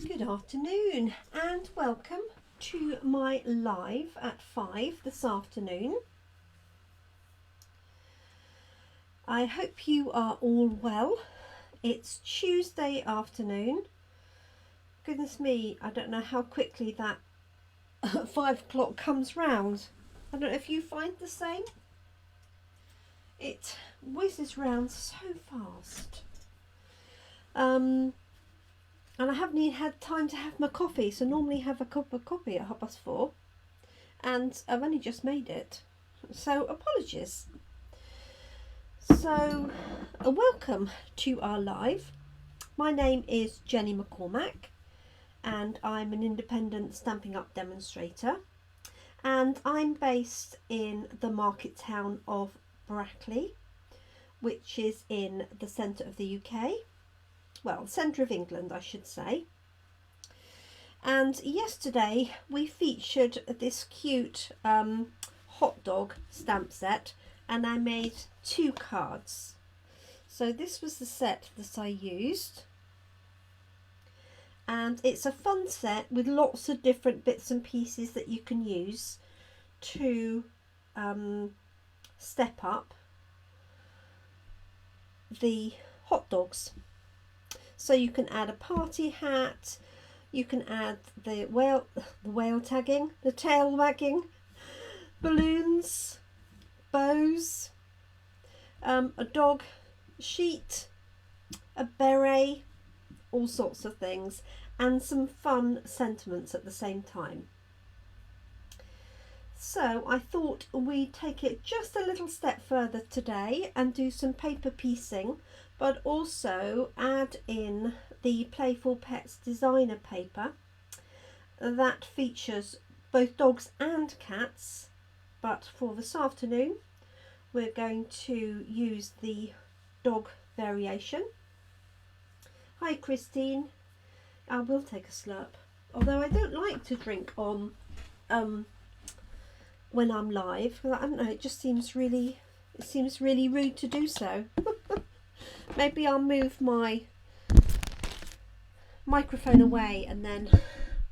Good afternoon and welcome to my live at 5 this afternoon. I hope you are all well. It's Tuesday afternoon. Goodness me, I don't know how quickly that 5 o'clock comes round. I don't know if you find the same. It whizzes round so fast. And I haven't even had time to have my coffee, so normally have a cup of coffee at 4:30, and I've only just made it, so apologies. So welcome to our live. My name is Jenny McCormack and I'm an independent Stampin' Up demonstrator, and I'm based in the market town of Brackley, which is in the centre of the UK. Well, centre of England, I should say. And yesterday we featured this cute hot dog stamp set, and I made 2 cards. So this was the set that I used, and it's a fun set with lots of different bits and pieces that you can use to step up the hot dogs. So you can add a party hat, you can add the whale tagging, the tail wagging, balloons, bows, a dog sheet, a beret, all sorts of things, and some fun sentiments at the same time. So I thought we'd take it just a little step further today and do some paper piecing, but also add in the Playful Pets designer paper that features both dogs and cats, but for this afternoon we're going to use the dog variation. Hi Christine, I will take a slurp, although I don't like to drink on when I'm live. I don't know, it just seems really rude to do so. Maybe I'll move my microphone away and then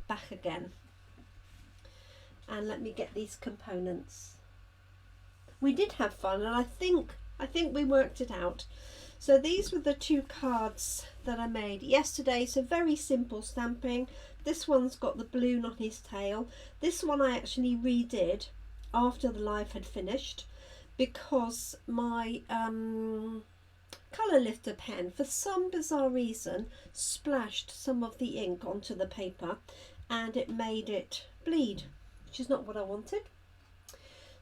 back again. And let me get these components. We did have fun, and I think we worked it out. So these were the 2 cards that I made yesterday. So very simple stamping. This one's got the balloon on his tail. This one I actually redid after the live had finished, because my colour lifter pen, for some bizarre reason, splashed some of the ink onto the paper and it made it bleed, which is not what I wanted.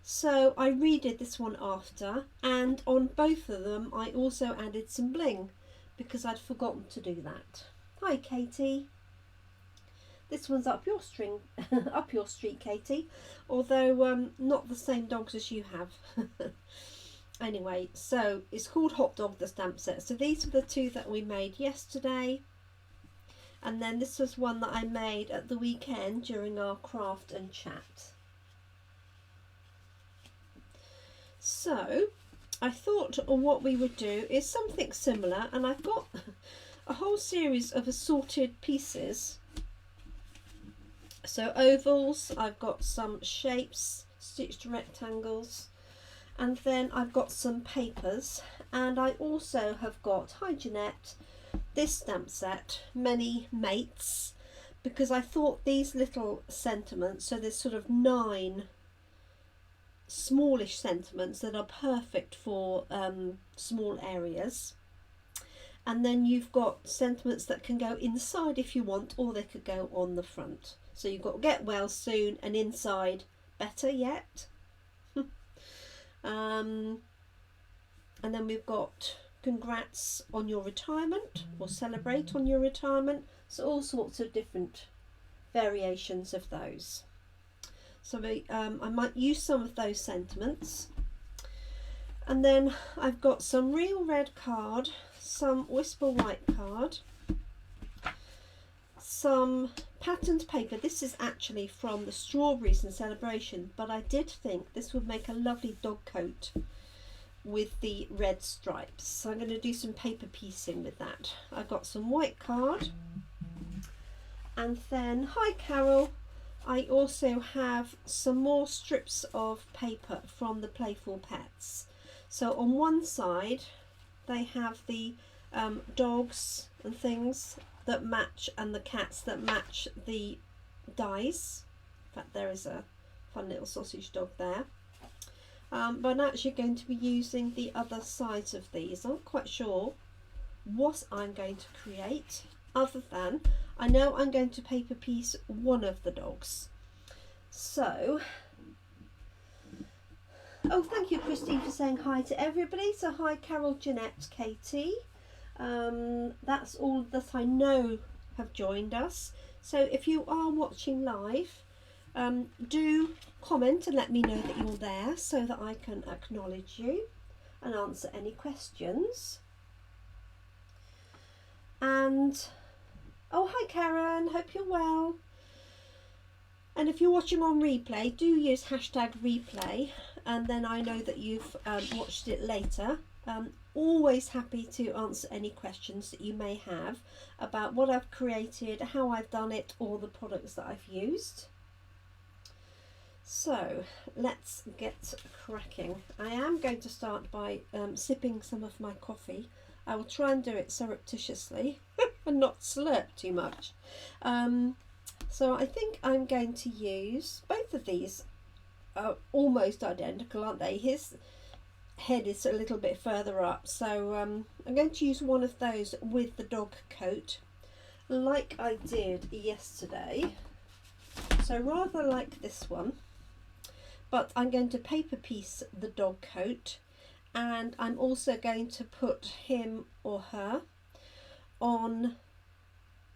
So I redid this one after, and on both of them I also added some bling because I'd forgotten to do that. Hi Katie. This one's up your string, up your street, Katie, although not the same dogs as you have. Anyway, so it's called Hot Dog the stamp set. So these are the 2 that we made yesterday, and then this was one that I made at the weekend during our craft and chat. So I thought what we would do is something similar, and I've got a whole series of assorted pieces. So ovals, I've got some shapes, stitched rectangles, and then I've got some papers, and I also have got, hi Jeanette, this stamp set, Many Mates, because I thought these little sentiments, so there's sort of 9 smallish sentiments that are perfect for small areas. And then you've got sentiments that can go inside if you want, or they could go on the front. So you've got get well soon and inside better yet. And then we've got congrats on your retirement, or celebrate on your retirement. So all sorts of different variations of those. So I might use some of those sentiments. And then I've got some real red card, some Whisper white card, some patterned paper. This is actually from the Strawberries and Celebration, but I did think this would make a lovely dog coat with the red stripes. So I'm going to do some paper piecing with that. I've got some white card, And then, hi Carol, I also have some more strips of paper from the Playful Pets. So on one side they have the dogs and things that match, and the cats that match the dies. In fact, there is a fun little sausage dog there. But I'm actually going to be using the other sides of these. I'm not quite sure what I'm going to create, other than I know I'm going to paper piece one of the dogs. So, oh, thank you Christine for saying hi to everybody. So hi Carol, Jeanette, Katie. That's all that I know have joined us. So if you are watching live, do comment and let me know that you're there so that I can acknowledge you and answer any questions. And oh, hi Karen, hope you're well. And if you're watching on replay, do use hashtag replay, and then I know that you've watched it later. Always happy to answer any questions that you may have about what I've created, how I've done it, or the products that I've used. So let's get cracking. I am going to start by sipping some of my coffee. I will try and do it surreptitiously and not slurp too much. So I think I'm going to use both of these. Are almost identical, aren't they? His head is a little bit further up, so I'm going to use one of those with the dog coat, like I did yesterday. So rather like this one, but I'm going to paper piece the dog coat, and I'm also going to put him or her on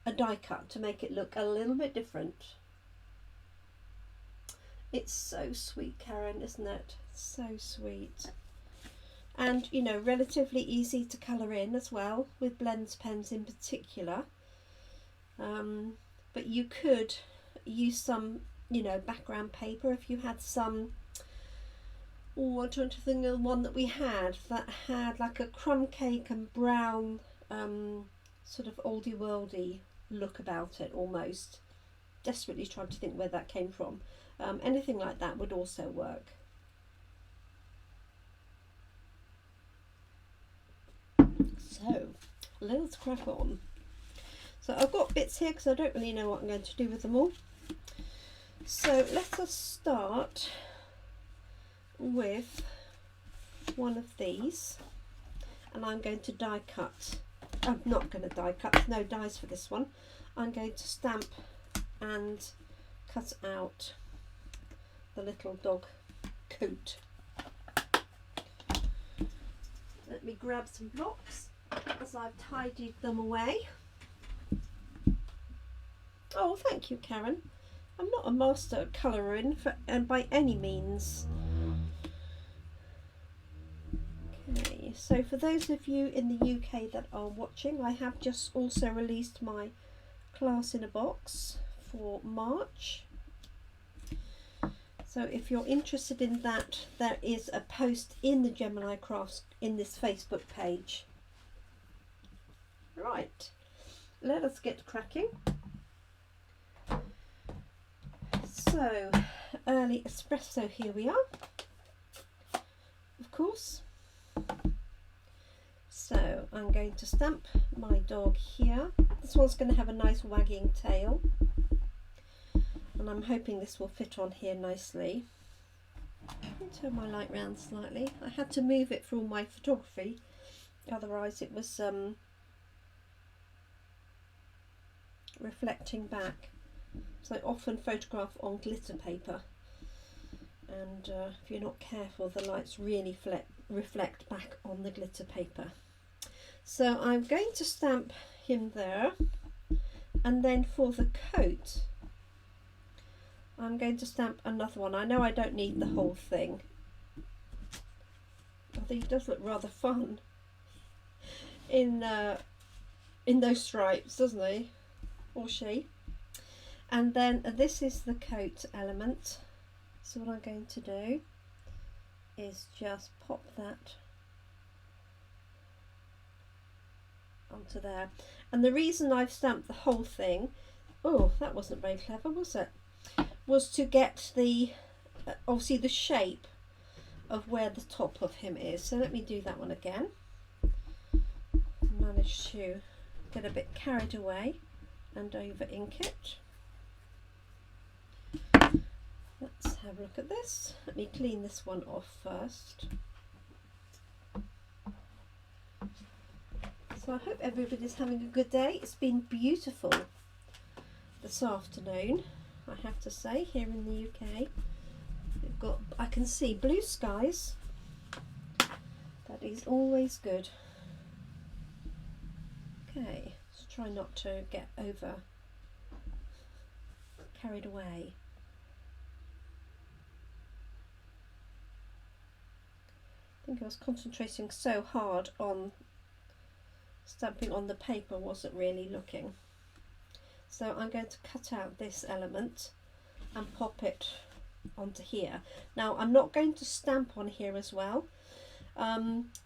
a die cut to make it look a little bit different. It's so sweet, Karen, isn't it? So sweet. And, you know, relatively easy to colour in as well, with blends pens in particular. But you could use some, you know, background paper if you had some. Oh, I'm trying to think of the one that we had that had like a crumb cake and brown sort of oldie worldy look about it almost. Desperately trying to think where that came from. Anything like that would also work. So let's crack on. So I've got bits here because I don't really know what I'm going to do with them all. So let us start with one of these, and I'm going to die cut. I'm not going to die cut, no dies for this one. I'm going to stamp and cut out the little dog coat. Let me grab some blocks as I've tidied them away. Oh, thank you, Karen. I'm not a master at colouring and by any means. Okay, so for those of you in the UK that are watching, I have just also released my class in a box for March. So if you're interested in that, there is a post in the Gemini Crafts in this Facebook page. Right, let us get cracking. So, early espresso, here we are, of course. So I'm going to stamp my dog here. This one's going to have a nice wagging tail, and I'm hoping this will fit on here nicely. Let me turn my light round slightly. I had to move it for all my photography, otherwise it was reflecting back. So I often photograph on glitter paper, and if you're not careful, the lights really reflect back on the glitter paper. So I'm going to stamp him there, and then for the coat I'm going to stamp another one. I know I don't need the whole thing. I think he does look rather fun in those stripes, doesn't he? Or she. And then this is the coat element. So what I'm going to do is just pop that onto there. And the reason I've stamped the whole thing oh, that wasn't very clever, was it? Was to get the, obviously the shape of where the top of him is. So let me do that one again. Managed to get a bit carried away and over ink it. Let's have a look at this. Let me clean this one off first. So I hope everybody's having a good day. It's been beautiful this afternoon, I have to say, here in the UK. We've got, I can see blue skies. That is always good. Okay, let's try not to get over carried away. I think I was concentrating so hard on stamping on the paper, wasn't really looking. So I'm going to cut out this element and pop it onto here. Now I'm not going to stamp on here as well,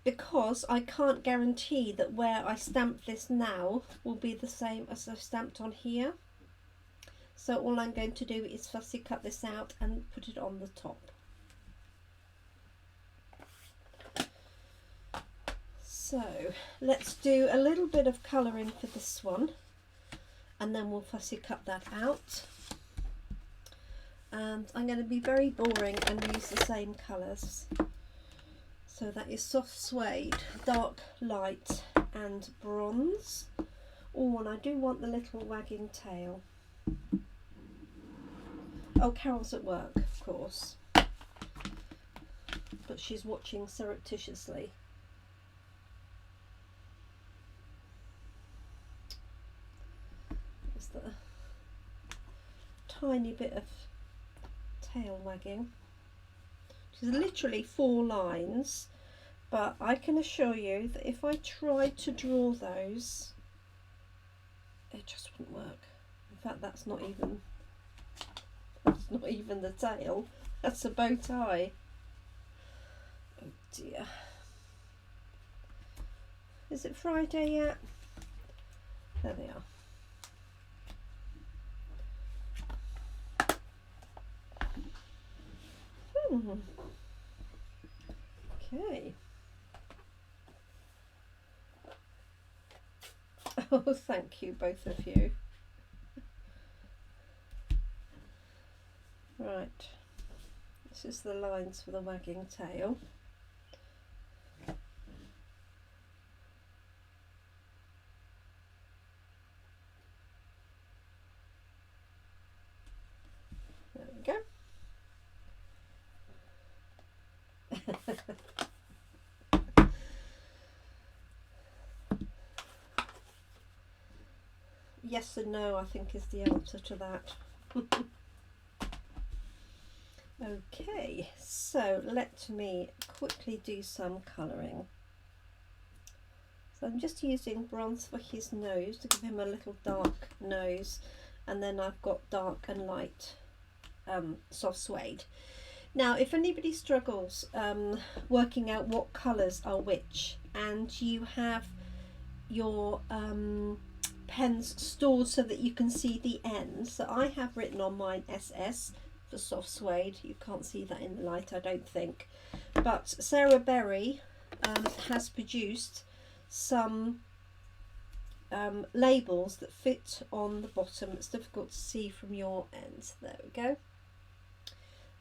because I can't guarantee that where I stamp this now will be the same as I've stamped on here. So all I'm going to do is fussy cut this out and put it on the top. So let's do a little bit of colouring for this one, and then we'll fussy cut that out. And I'm going to be very boring and use the same colours. So that is soft suede, dark light and bronze. Oh, and I do want the little wagging tail. Oh, Carol's at work, of course, but she's watching surreptitiously. There's the tiny bit of tail wagging. She's literally 4 lines, but I can assure you that if I tried to draw those, it just wouldn't work. In fact, that's not even the tail, that's a bow tie. Oh dear. Is it Friday yet? There they are. Okay. Oh, thank you, both of you. Right, this is the lines for the wagging tail. There we go. Yes and no, I think, is the answer to that. Okay, so let me quickly do some colouring. So I'm just using bronze for his nose to give him a little dark nose, and then I've got dark and light soft suede. Now, if anybody struggles working out what colours are which, and you have your pens stored so that you can see the ends, so I have written on mine SS for soft suede. You can't see that in the light, I don't think, but Sarah Berry has produced some labels that fit on the bottom. It's difficult to see from your ends. There we go.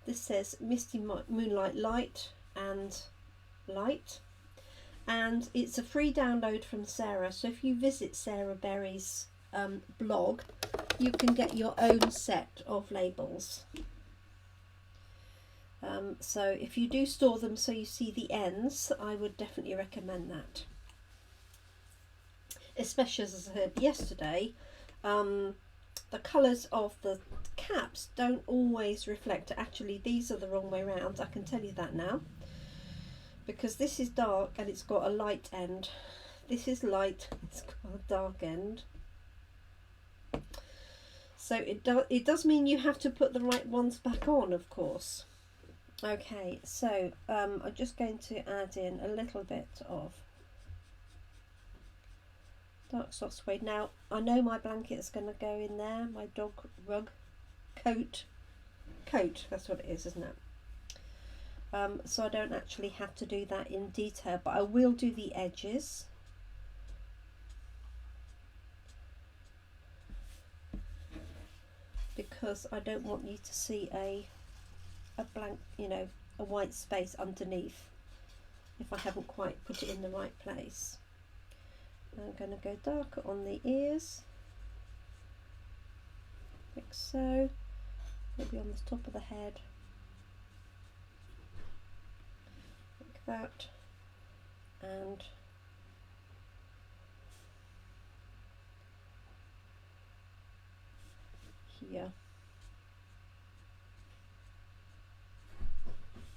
This says Misty Moonlight Light and Light, and it's a free download from Sarah. So if you visit Sarah Berry's blog, you can get your own set of labels. So if you do store them so you see the ends, I would definitely recommend that. Especially, as I said yesterday, the colours of the caps don't always reflect. Actually, these are the wrong way around, I can tell you that now, because this is dark and it's got a light end. This is light, it's got a dark end. So it does mean you have to put the right ones back on, of course. Okay, so I'm just going to add in a little bit of dark soft suede. Now I know my blanket is going to go in there, my dog rug coat, that's what it is, isn't it? So I don't actually have to do that in detail, but I will do the edges. Because I don't want you to see a blank, you know, a white space underneath if I haven't quite put it in the right place. I'm going to go darker on the ears, like so, maybe on the top of the head, like that, and here,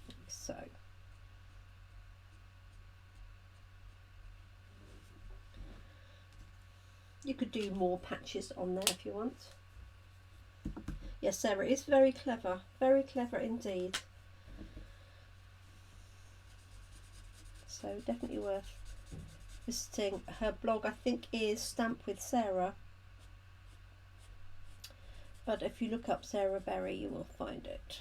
like so. You could do more patches on there if you want. Yes, Sarah is very clever indeed. So definitely worth visiting. Her blog, I think, is Stamp with Sarah. But if you look up Sarah Berry, you will find it.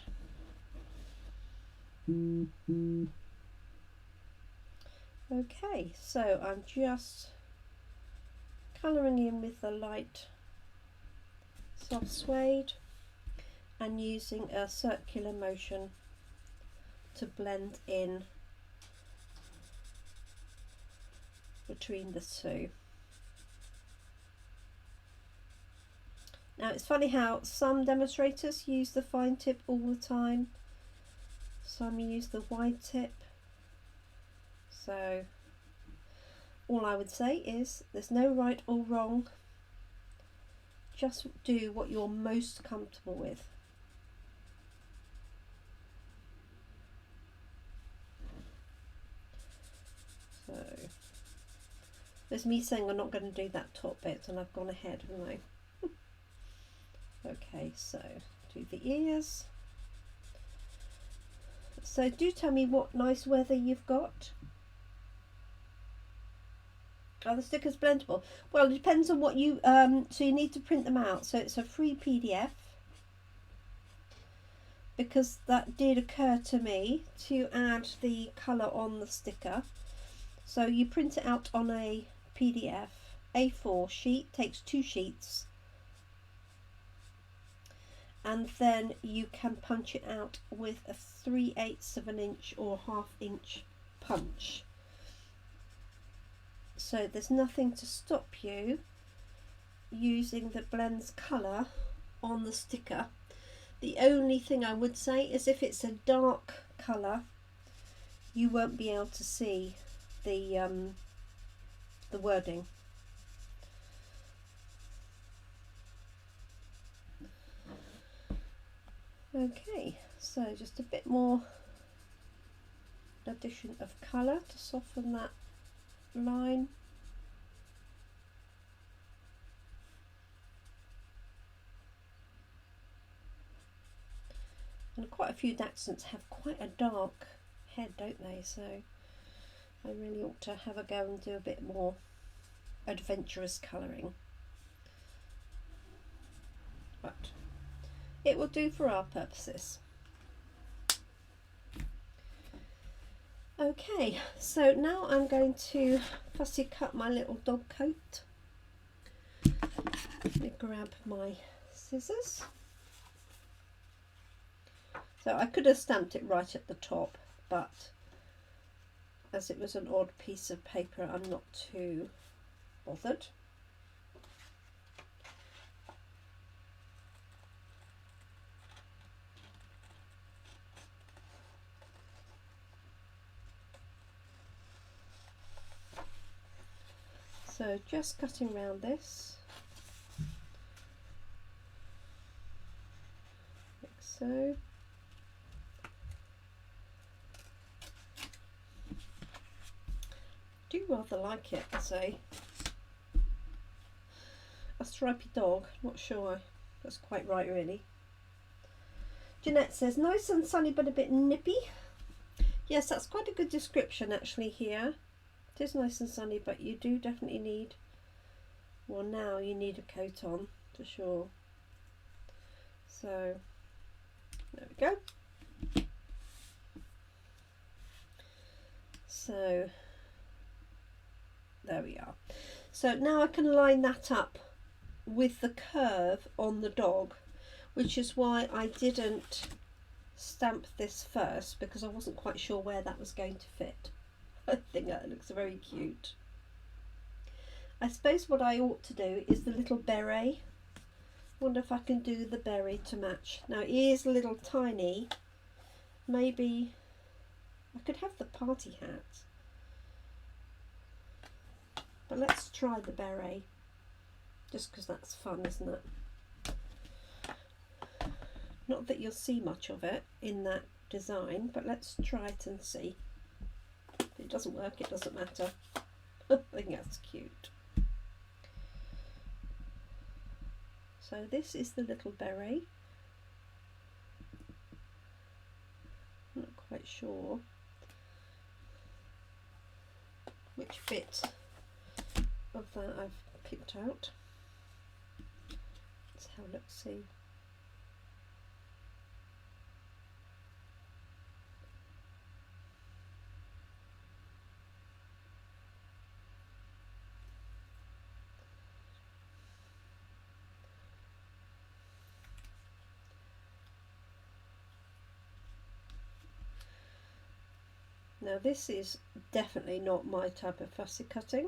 Okay, so I'm just colouring in with the light soft suede and using a circular motion to blend in between the two. Now it's funny how some demonstrators use the fine tip all the time, some use the wide tip. So all I would say is there's no right or wrong, just do what you're most comfortable with. So there's me saying I'm not going to do that top bit and I've gone ahead, haven't I? Okay, so do the ears. So do tell me what nice weather you've got. Are the stickers blendable? Well, it depends on what you, so you need to print them out. So it's a free PDF, because that did occur to me to add the colour on the sticker. So you print it out on a PDF, A4 sheet, takes 2 sheets. And then you can punch it out with a 3/8 of an inch or 1/2 inch punch. So there's nothing to stop you using the blends colour on the sticker. The only thing I would say is if it's a dark colour, you won't be able to see the wording. Okay, so just a bit more addition of colour to soften that line. And quite a few Dachshunds have quite a dark head, don't they? So I really ought to have a go and do a bit more adventurous colouring. But it will do for our purposes. Okay, so now I'm going to fussy cut my little dog coat. Let me grab my scissors. So I could have stamped it right at the top, but as it was an odd piece of paper, I'm not too bothered. So just cutting around this, like so. I do rather like it as a stripy dog. Not sure that's quite right really. Jeanette says nice and sunny but a bit nippy. Yes, that's quite a good description actually here. It is nice and sunny, but you do definitely need Well, now you need a coat on for sure. So there we go. So there we are. So now I can line that up with the curve on the dog, which is why I didn't stamp this first, because I wasn't quite sure where that was going to fit. I think that looks very cute. I suppose what I ought to do is the little beret. Wonder if I can do the beret to match. Now it is a little tiny. Maybe I could have the party hat. But let's try the beret. Just because that's fun, isn't it? Not that you'll see much of it in that design, but let's try it and see. If it doesn't work, it doesn't matter. I think that's cute. So this is the little beret. I'm not quite sure which bit of that I've picked out. Let's have a look, see. Now this is definitely not my type of fussy cutting.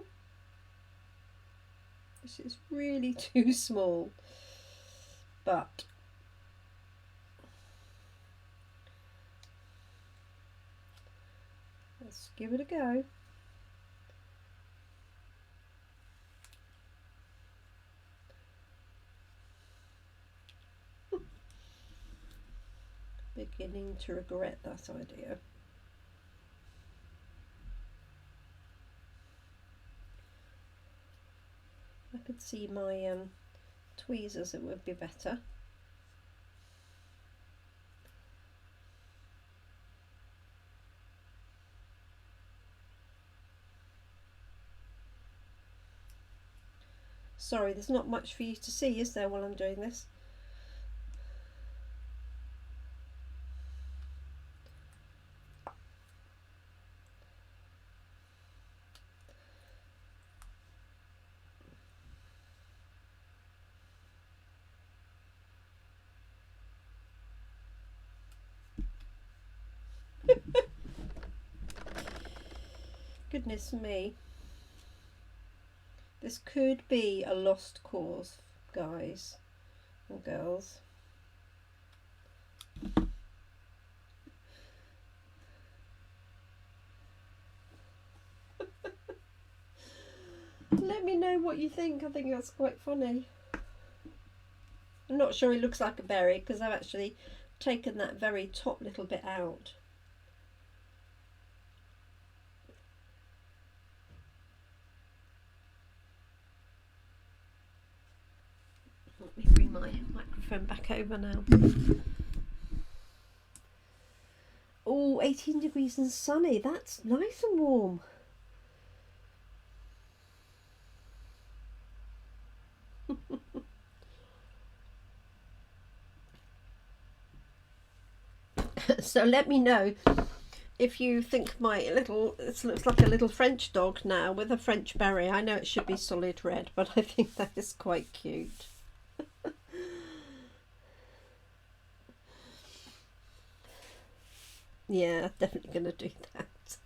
This is really too small, but let's give it a go. Beginning to regret that idea. I could see my tweezers, it would be better. Sorry, there's not much for you to see, is there, while I'm doing this? Goodness me. This could be a lost cause, guys and girls. Let me know what you think. I think that's quite funny. I'm not sure it looks like a berry because I've actually taken that very top little bit out. Let me bring my microphone back over now. Oh, 18 degrees and sunny. That's nice and warm. So let me know if you think this looks like a little French dog now with a French beret. I know it should be solid red, but I think that is quite cute. Yeah, definitely going to do that.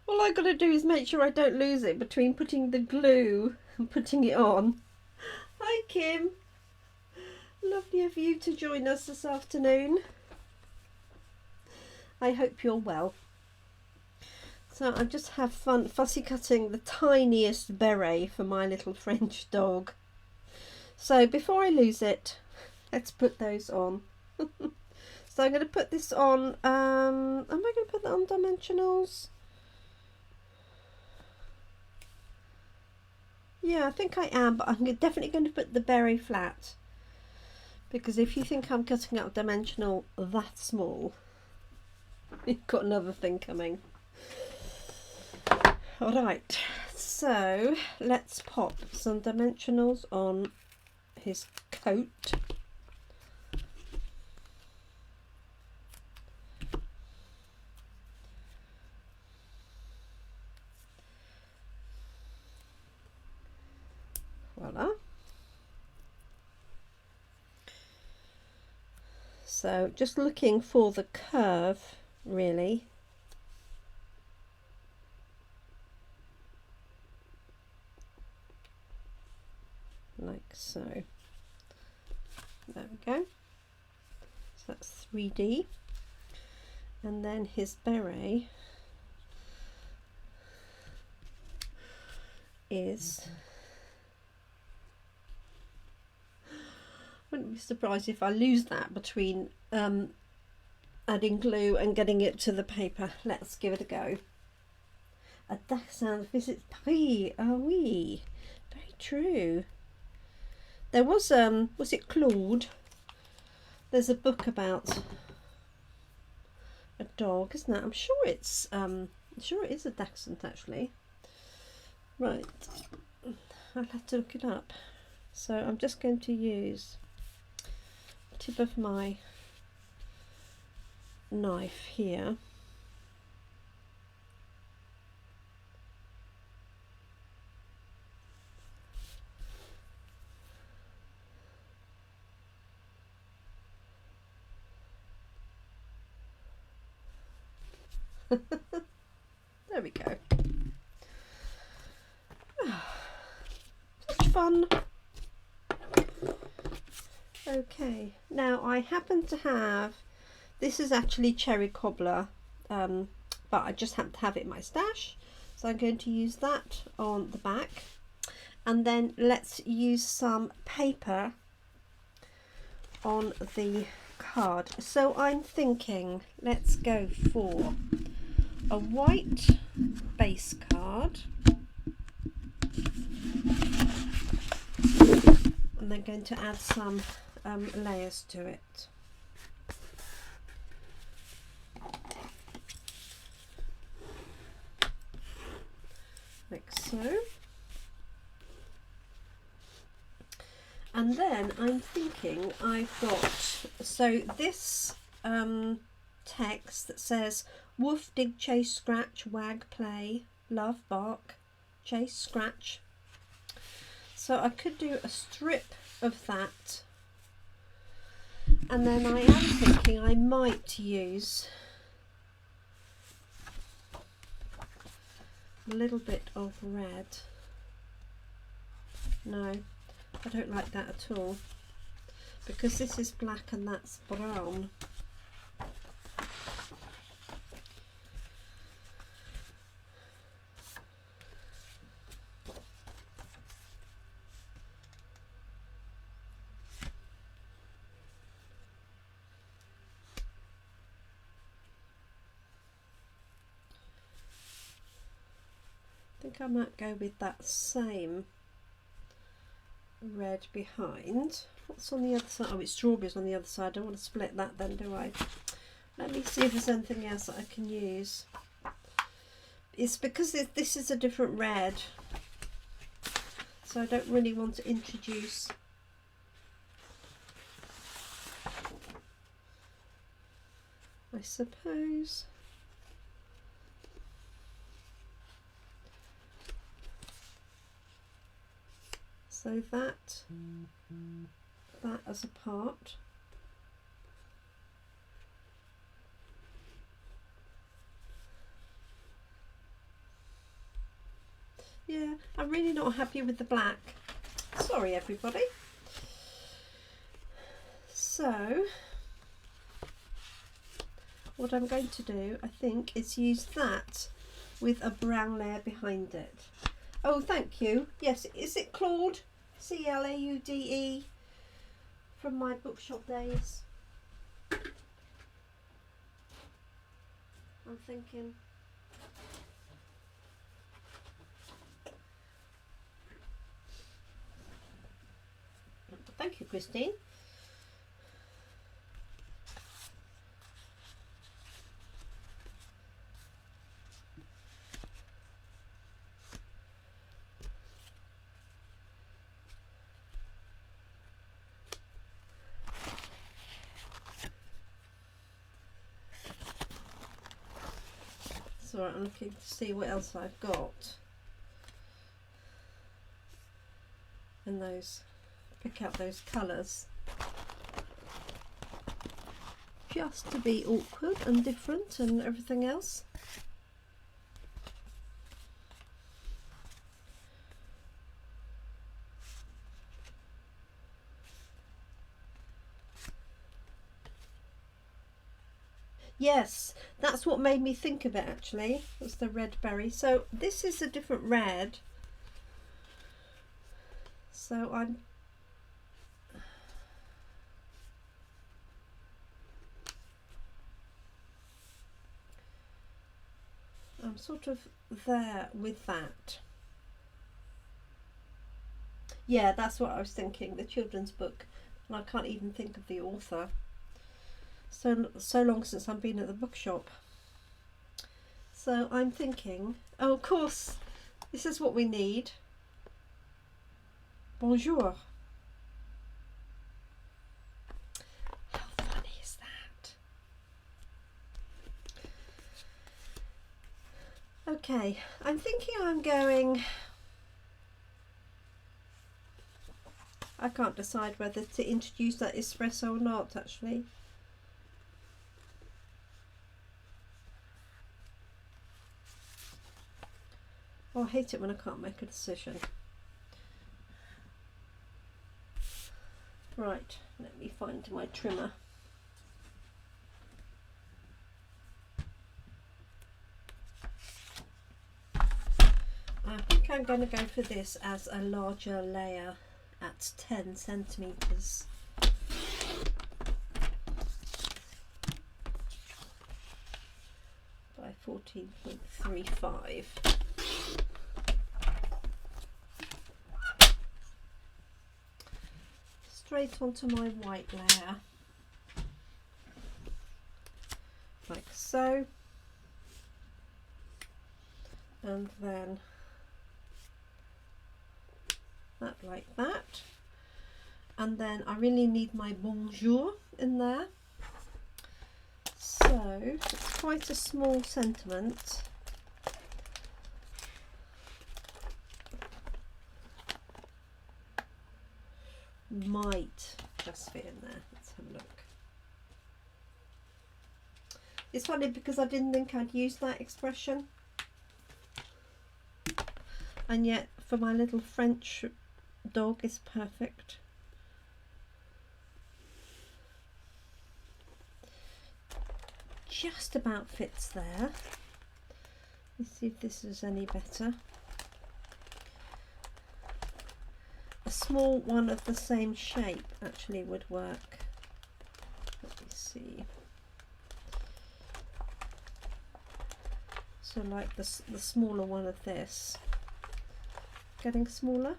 All I got to do is make sure I don't lose it between putting the glue and putting it on. Hi Kim, lovely of you to join us this afternoon. I hope you're well. So I just have fun fussy cutting the tiniest beret for my little French dog. So before I lose it, let's put those on. So I'm going to put this on, am I going to put that on dimensionals? Yeah, I think I am, but I'm definitely going to put the beret flat. Because if you think I'm cutting out dimensional that small, you've got another thing coming. Alright, so let's pop some dimensionals on his coat. Voila. So just looking for the curve, really. Like so. There we go. So that's 3D. And then his beret is... Wouldn't be surprised if I lose that between adding glue and getting it to the paper. Let's give it a go. A Dachshund visits Paris. Ah oui, very true. There was it Claude? There's a book about a dog, isn't it? I'm sure it is a Dachshund actually. Right, I'll have to look it up. So I'm just going to use the tip of my knife here. There we go. Such fun. Okay, now I happen to have, this is actually cherry cobbler, but I just happen to have it in my stash, so I'm going to use that on the back. And then let's use some paper on the card. So I'm thinking let's go for a white base card, and then going to add some layers to it. Like so. And then I'm thinking I've got, so this text that says woof, dig, chase, scratch, wag, play, love, bark, chase, scratch. So I could do a strip of that. And then I am thinking I might use a little bit of red. No, I don't like that at all, because this is black and that's brown. I think I might go with that same red behind. What's on the other side? Oh, it's strawberries on the other side. I don't want to split that then, do I? Let me see if there's anything else that I can use. It's because this is a different red, so I don't really want to introduce I suppose. So that as a part. Yeah, I'm really not happy with the black. Sorry everybody. So what I'm going to do, I think, is use that with a brown layer behind it. Oh, thank you. Yes, is it Claude? C-L-A-U-D-E, from my bookshop days. I'm thinking. Thank you, Christine. That's alright, I'm looking to see what else I've got. And those, pick out those colours. Just to be awkward and different and everything else. Yes, that's what made me think of it actually. Was the red berry. So this is a different red. So I'm sort of there with that. Yeah, that's what I was thinking, the children's book. And I can't even think of the author. So long since I've been at the bookshop. So I'm thinking, oh, of course, this is what we need. Bonjour. How funny is that? Okay, I'm thinking I'm going... I can't decide whether to introduce that espresso or not, actually. Oh, I hate it when I can't make a decision. Right, let me find my trimmer. I think I'm going to go for this as a larger layer at 10 centimetres. By 14.35. Straight onto my white layer, like so, and then that like that, and then I really need my bonjour in there, so it's quite a small sentiment. Might just fit in there. Let's have a look. It's funny because I didn't think I'd use that expression, and yet for my little French dog it's perfect. Just about fits there. Let's see if this is any better. A small one of the same shape actually would work. Let me see. So like the smaller one of this. Getting smaller.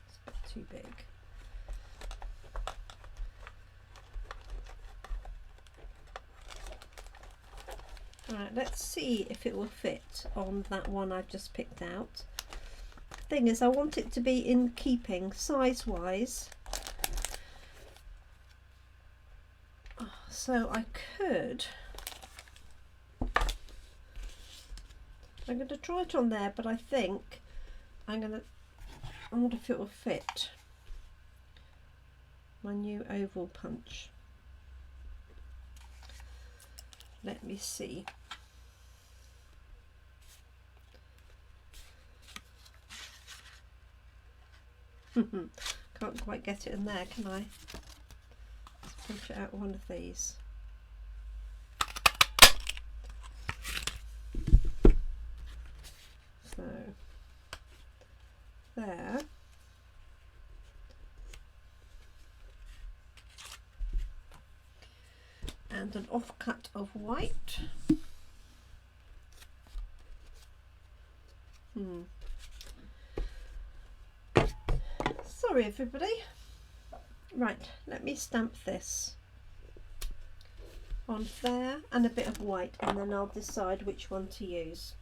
It's a bit too big. Alright, let's see if it will fit on that one I've just picked out. Thing is, I want it to be in keeping size wise. So I could... I'm going to try it on there, but I think I wonder if it will fit my new oval punch. Let me see. Can't quite get it in there, can I? Let's punch it out one of these. So there. And an offcut of white. Sorry everybody. Right, let me stamp this on there and a bit of white, and then I'll decide which one to use.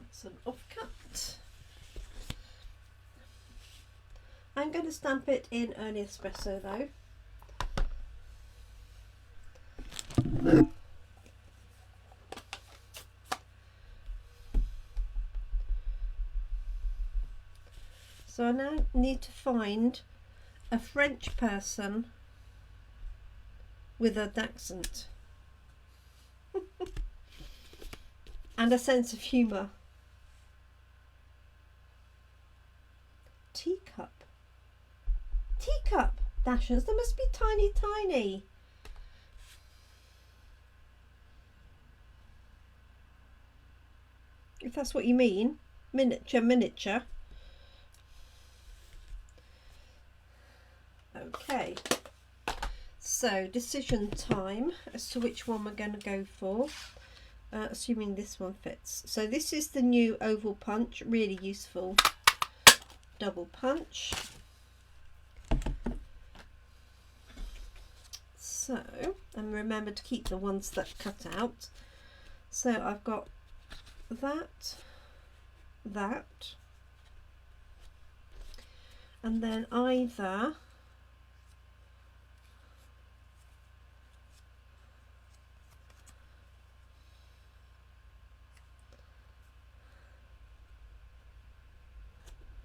It's an offcut. I'm going to stamp it in early espresso though. So I now need to find a French person with a Dachshund and a sense of humour. Teacup. Teacup Dachshunds, they must be tiny, tiny. If that's what you mean. Miniature, miniature. Okay. So, decision time as to which one we're going to go for. Assuming this one fits. So this is the new oval punch, really useful. Double punch. So, and remember to keep the ones that cut out. So I've got that, and then either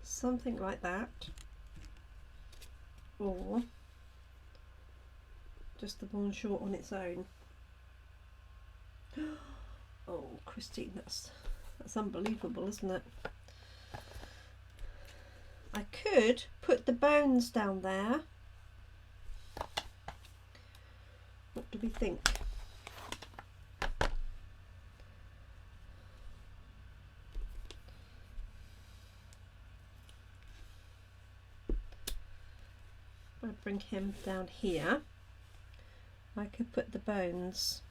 something like that, or just the bonjour on its own. Oh, Christine, that's unbelievable, isn't it? I could put the bones down there. What do we think? I'll bring him down here. I could put the bones.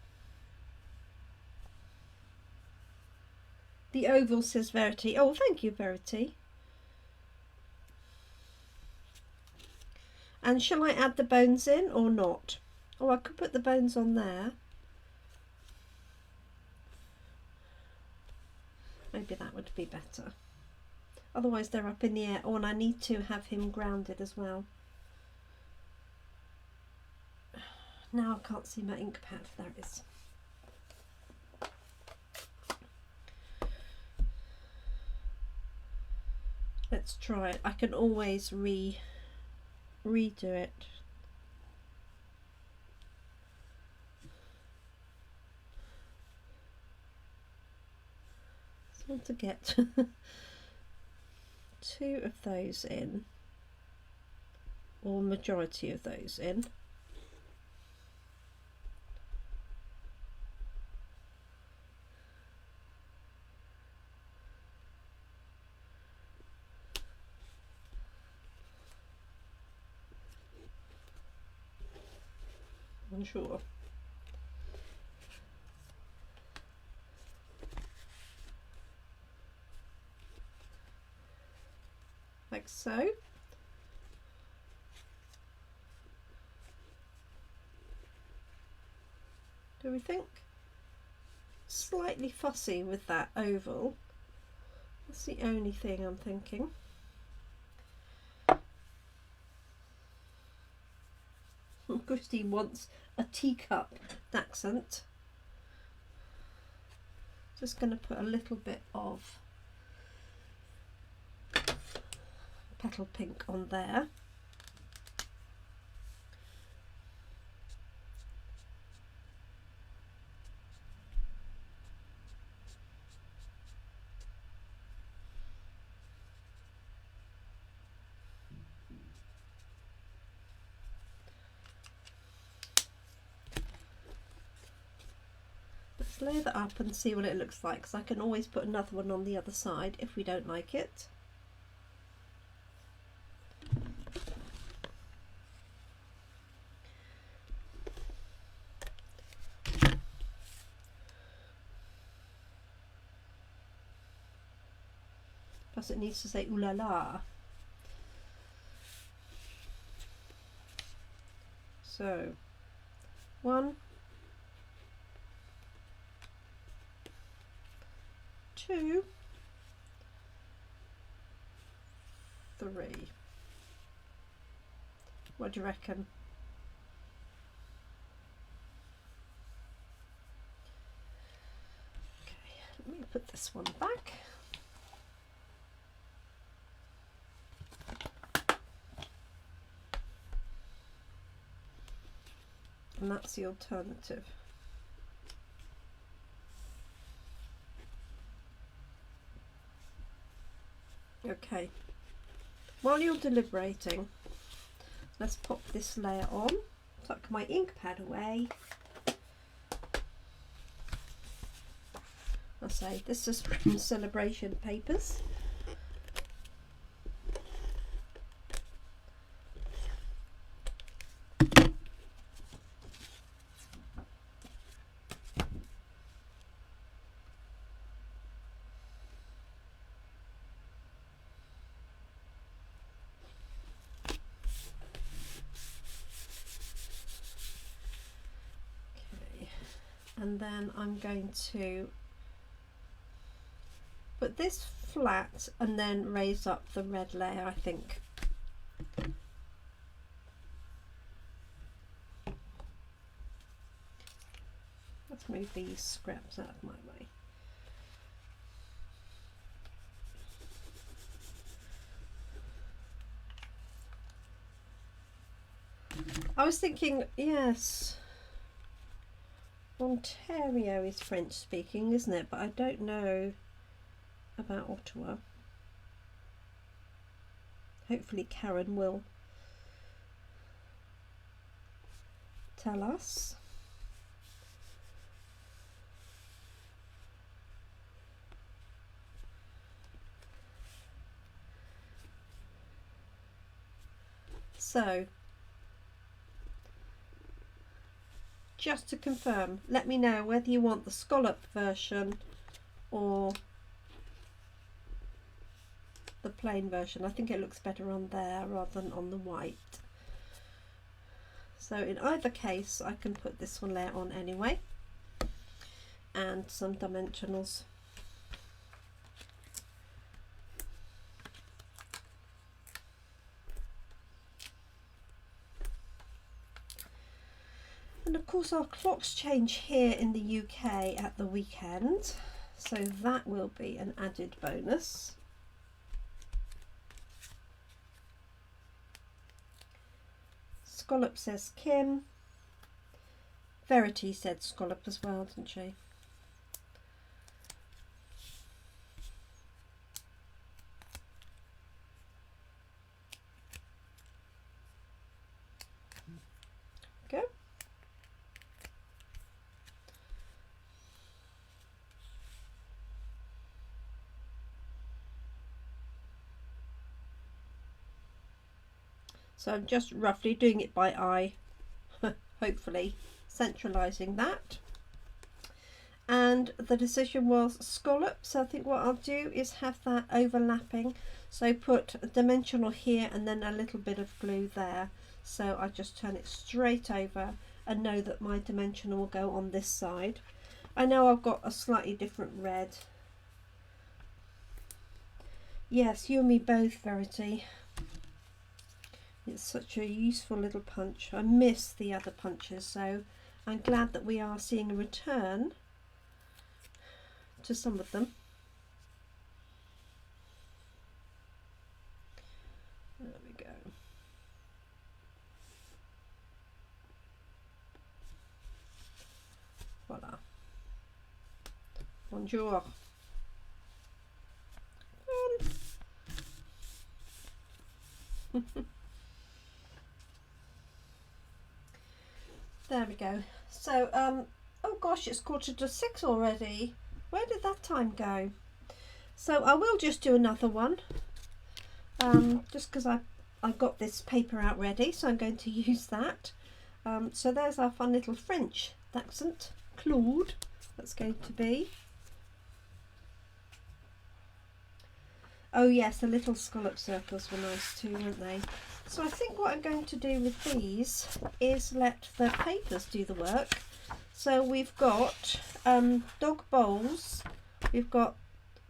The oval says Verity. Oh, thank you, Verity. And shall I add the bones in or not? Oh, I could put the bones on there. Maybe that would be better. Otherwise they're up in the air. Oh, and I need to have him grounded as well. Now I can't see my ink pad. There it is. Let's try it. I can always redo it. So I want to get 2 of those in, or majority of those in. Unsure. Like so. Do we think? Slightly fussy with that oval. That's the only thing I'm thinking. Christine wants a teacup Dachshund. Just going to put a little bit of petal pink on there. Let's layer that up and see what it looks like, because I can always put another one on the other side if we don't like it. Plus it needs to say ooh la la. So 1, 2, 3. What do you reckon? Okay, let me put this one back. And that's the alternative. Okay, while you're deliberating, let's pop this layer on, tuck my ink pad away. I say this is from Celebration Papers. And then I'm going to put this flat and then raise up the red layer, I think. Let's move these scraps out of my way. I was thinking, yes, Ontario is French speaking, isn't it? But I don't know about Ottawa. Hopefully Karen will tell us. So, just to confirm, let me know whether you want the scallop version or the plain version. I think it looks better on there rather than on the white. So in either case, I can put this one layer on anyway, and some dimensionals. And of course our clocks change here in the UK at the weekend, so that will be an added bonus. Scallop says Kim. Verity said scallop as well, didn't she? Go. So I'm just roughly doing it by eye, hopefully centralising that. And the decision was scallop, so I think what I'll do is have that overlapping. So put a dimensional here and then a little bit of glue there. So I just turn it straight over and know that my dimensional will go on this side. I know I've got a slightly different red. Yes, you and me both, Verity. It's such a useful little punch. I miss the other punches, so I'm glad that we are seeing a return to some of them. There we go. Voila. Bonjour. There we go. So, oh gosh, it's 6:15 already. Where did that time go? So I will just do another one, just because I got this paper out ready, so I'm going to use that. So there's our fun little French accent, Claude, that's going to be. Oh yes, the little scallop circles were nice too, weren't they? So I think what I'm going to do with these is let the papers do the work. So we've got dog bowls, we've got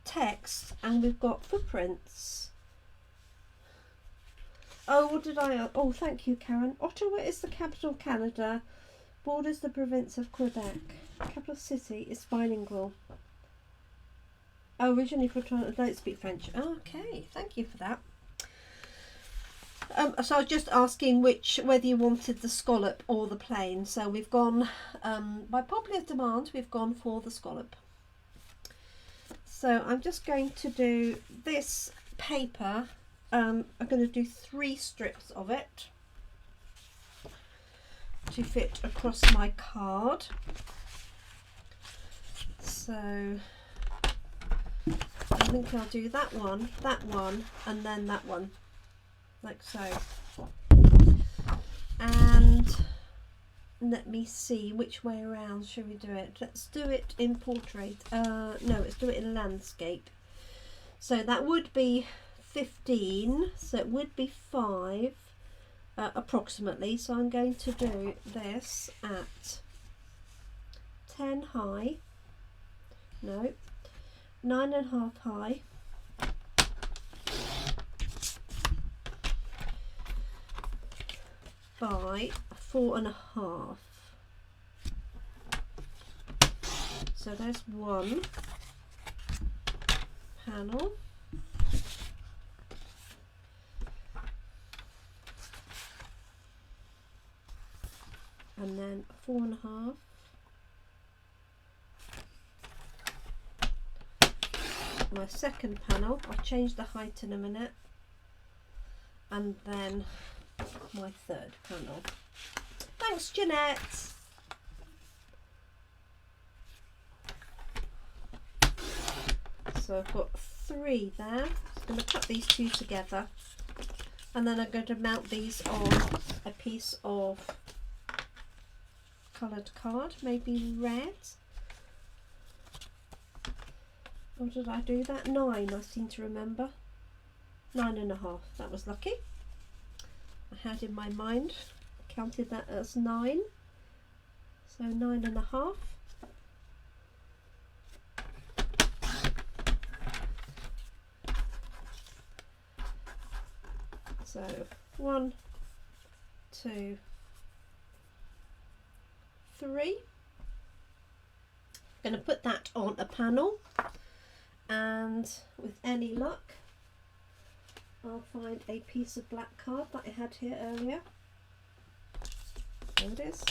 text, and we've got footprints. Oh, what did I... Oh, thank you, Karen. Ottawa is the capital of Canada. Borders the province of Quebec. Capital city is bilingual. Oh, originally for... I don't speak French. Okay, thank you for that. So I was just asking whether you wanted the scallop or the plain. So we've gone, by popular demand, we've gone for the scallop. So I'm just going to do this paper. I'm going to do 3 strips of it to fit across my card. So I think I'll do that one, and then that one, like so. And let me see which way around should we do it. Let's do it in portrait. No, let's do it in landscape. So that would be 15, so it would be 5 approximately. So I'm going to do this at 10 high, no, 9.5 high, by 4.5. So there's one panel. And then 4.5. My second panel, I'll change the height in a minute. And then my third panel. Thanks, Jeanette. So I've got 3 there. I'm going to put these 2 together, and then I'm going to mount these on a piece of coloured card, maybe red. Or did I do that? 9, I seem to remember. 9.5. That was lucky. I had in my mind, counted that as 9. So 9.5. So 1, 2, 3. I'm going to put that on a panel, and with any luck I'll find a piece of black card that I had here earlier. There it is.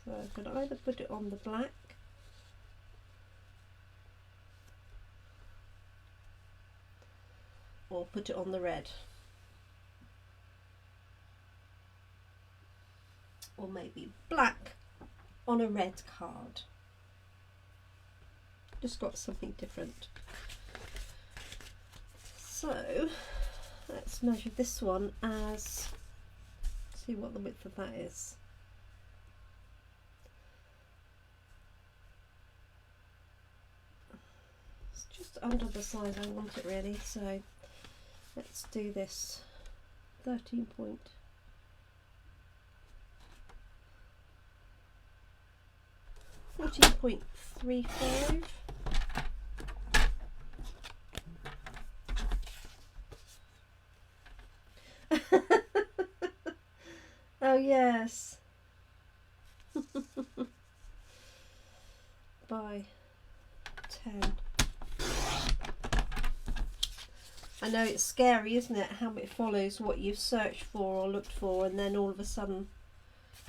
So I could either put it on the black or put it on the red, or maybe black on a red card. Just got something different. So let's measure this one as, see what the width of that is. It's just under the size I want it really, so let's do this 13 point. .35. Oh yes. By 10. I know it's scary, isn't it, how it follows what you've searched for or looked for, and then all of a sudden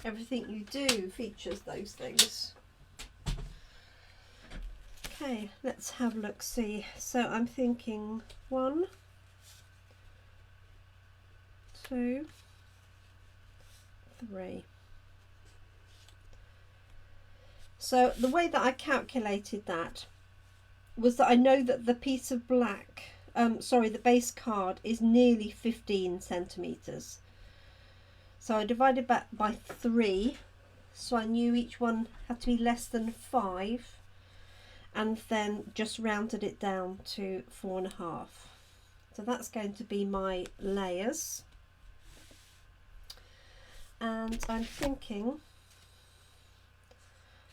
everything you do features those things. Okay, let's have a look, see. So I'm thinking 1, 2, 3. So the way that I calculated that was that I know that the piece of black, the base card is nearly 15 centimetres. So I divided that by 3, so I knew each one had to be less than 5. And then just rounded it down to 4.5. So that's going to be my layers. And I'm thinking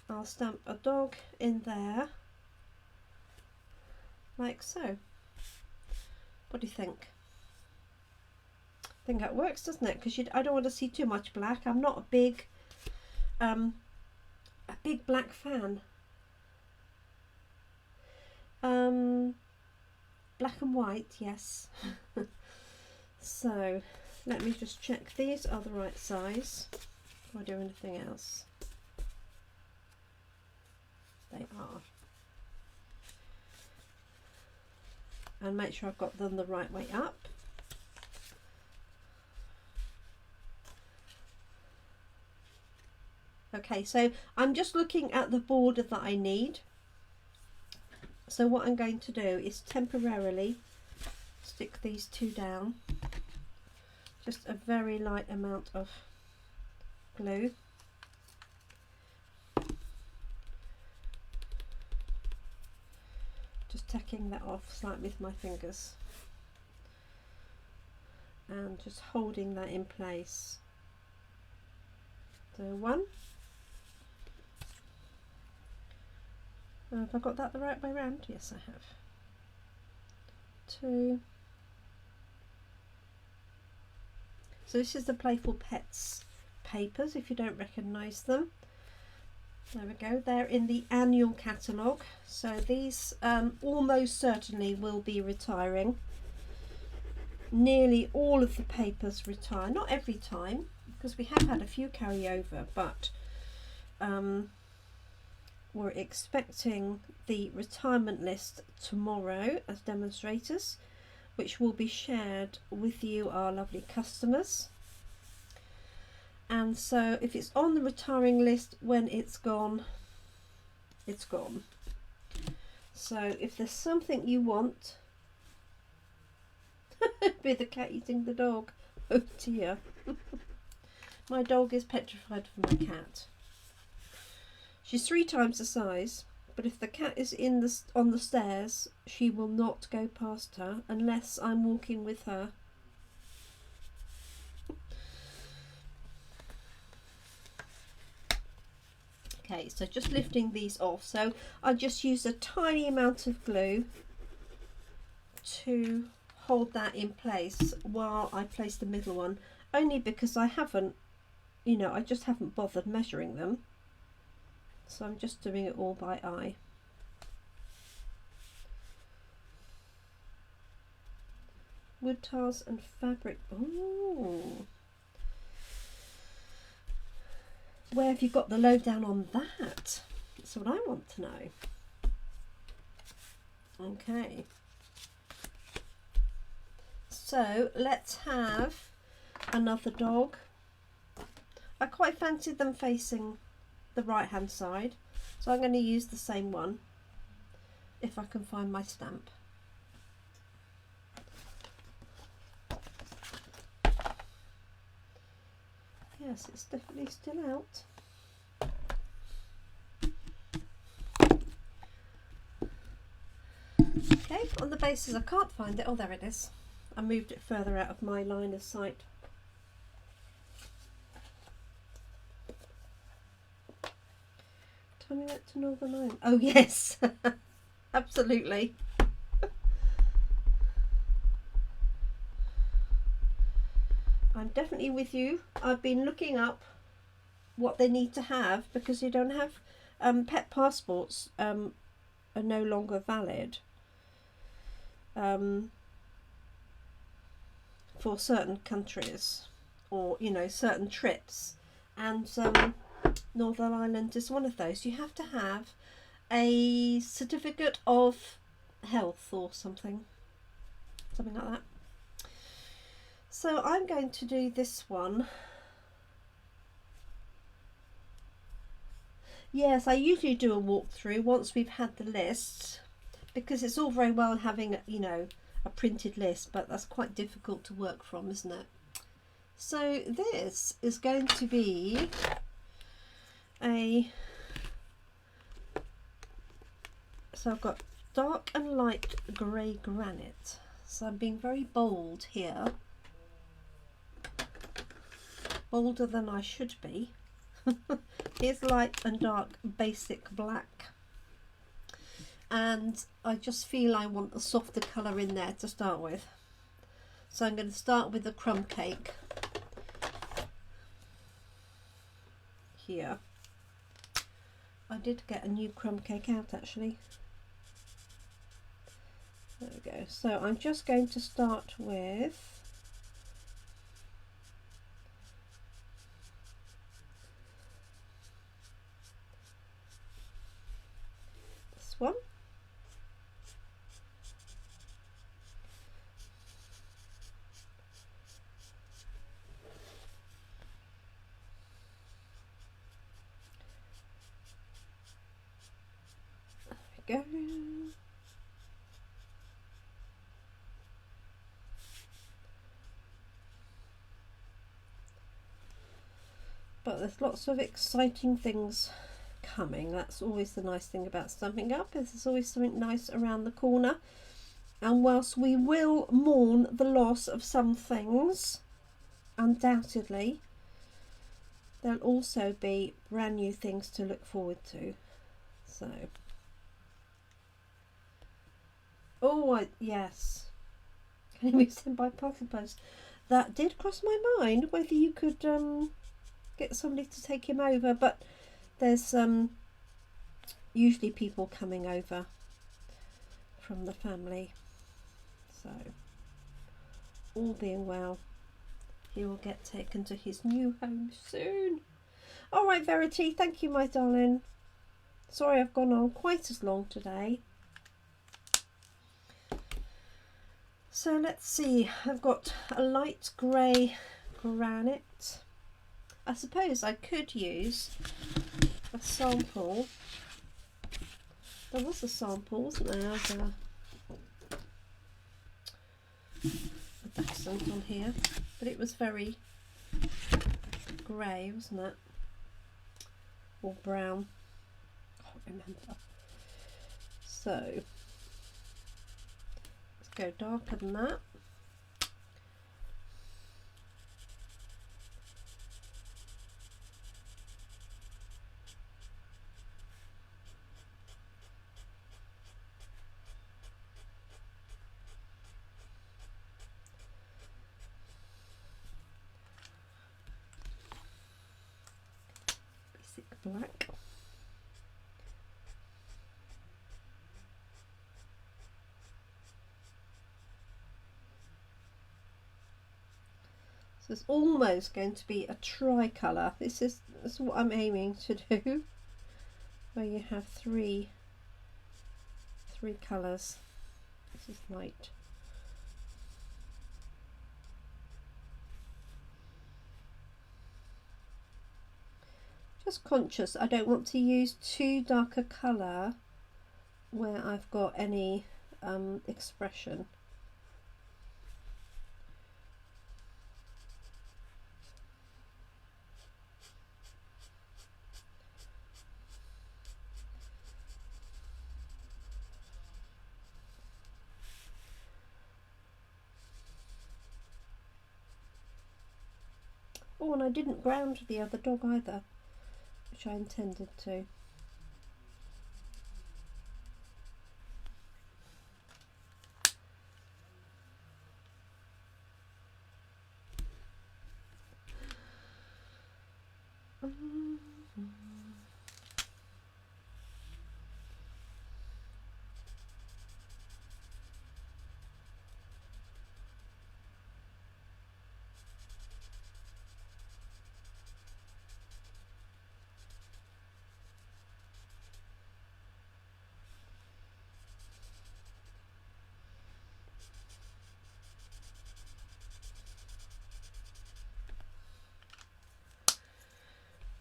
I'll stamp a dog in there, like so. What do you think? I think that works, doesn't it? Because I don't want to see too much black. I'm not a big black fan. Black and white, yes. So let me just check these are the right size before I do anything else. They are. And make sure I've got them the right way up. Okay, so I'm just looking at the border that I need. So what I'm going to do is temporarily stick these two down. Just a very light amount of glue. Just tacking that off slightly with my fingers. And just holding that in place. So one. Have I got that the right way around? Yes, I have. Two. So this is the Playful Pets papers, if you don't recognise them. There we go, they're in the annual catalogue. So these almost certainly will be retiring. Nearly all of the papers retire, not every time, because we have had a few carry over, but we're expecting the retirement list tomorrow as demonstrators, which will be shared with you, our lovely customers. And so if it's on the retiring list, when it's gone, it's gone. So if there's something you want, be the cat eating the dog. Oh dear. My dog is petrified for my cat. She's 3 times the size, but if the cat is on the stairs, she will not go past her unless I'm walking with her. Okay, so just lifting these off. So I just use a tiny amount of glue to hold that in place while I place the middle one, only because I haven't, I just haven't bothered measuring them. So I'm just doing it all by eye. Wood tiles and fabric. Ooh. Where have you got the lowdown on that? That's what I want to know. Okay. So let's have another dog. I quite fancied them facing the right hand side, so I'm going to use the same one if I can find my stamp. Yes, it's definitely still out. Okay, on the basis I can't find it. Oh, there it is. I moved it further out of my line of sight. Turning it to Northern Ireland. Oh yes, absolutely. I'm definitely with you. I've been looking up what they need to have, because you don't have pet passports are no longer valid for certain countries, or certain trips, and Northern Ireland is one of those. You have to have a certificate of health or something like that. So I'm going to do this one. Yes, I usually do a walkthrough once we've had the list, because it's all very well having a printed list, but that's quite difficult to work from, isn't it? So this is going to be so I've got dark and light grey granite, so I'm being very bold here, bolder than I should be. Here's light and dark basic black. And I just feel I want a softer colour in there to start with. So I'm going to start with the crumb cake here. I did get a new crumb cake out actually. There we go. So I'm just going to start with this one. There we go. But there's lots of exciting things coming. That's always the nice thing about Stampin' Up, is there's always something nice around the corner. And whilst we will mourn the loss of some things, undoubtedly, there'll also be brand new things to look forward to. So, yes, can you be sent by pocket post? That did cross my mind, whether you could get somebody to take him over, but there's usually people coming over from the family, so all being well, he will get taken to his new home soon. All right, Verity, thank you, my darling. Sorry I've gone on quite as long today. So let's see, I've got a light grey granite. I suppose I could use a sample. There was a sample, wasn't there, of a Dachshund on here, but it was very grey, wasn't it? Or brown, I can't remember. So let's go darker than that. Black. So it's almost going to be a tricolour. This is what I'm aiming to do, where you have three colours. This is light. Just conscious I don't want to use too dark a colour where I've got any expression. Oh, and I didn't ground the other dog either, which I intended to.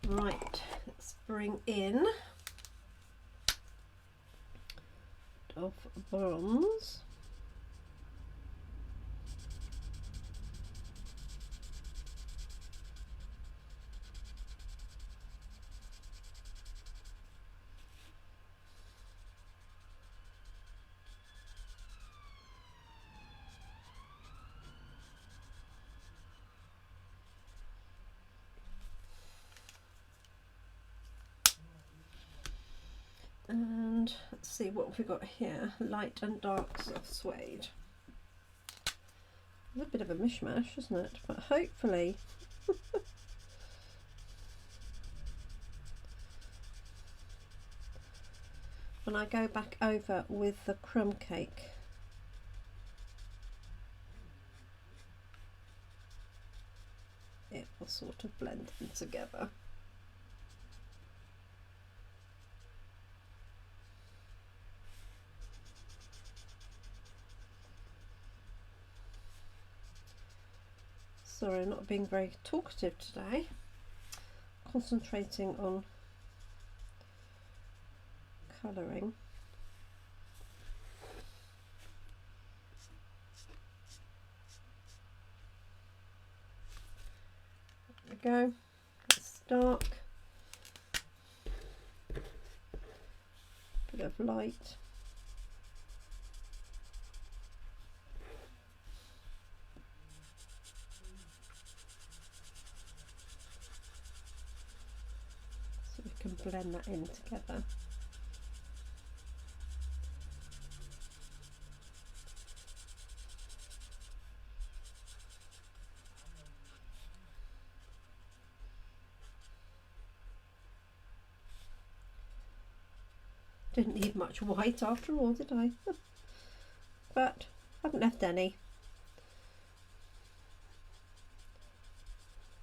Right, let's bring in of bronze. see what have we got here. Light and dark soft suede. It's a bit of a mishmash, isn't it? But hopefully when I go back over with the crumb cake, it will sort of blend them together. Sorry, I'm not being very talkative today. Concentrating on colouring. There we go. It's dark. Bit of light. So we can blend that in together. Didn't need much white after all, did I? But haven't left any.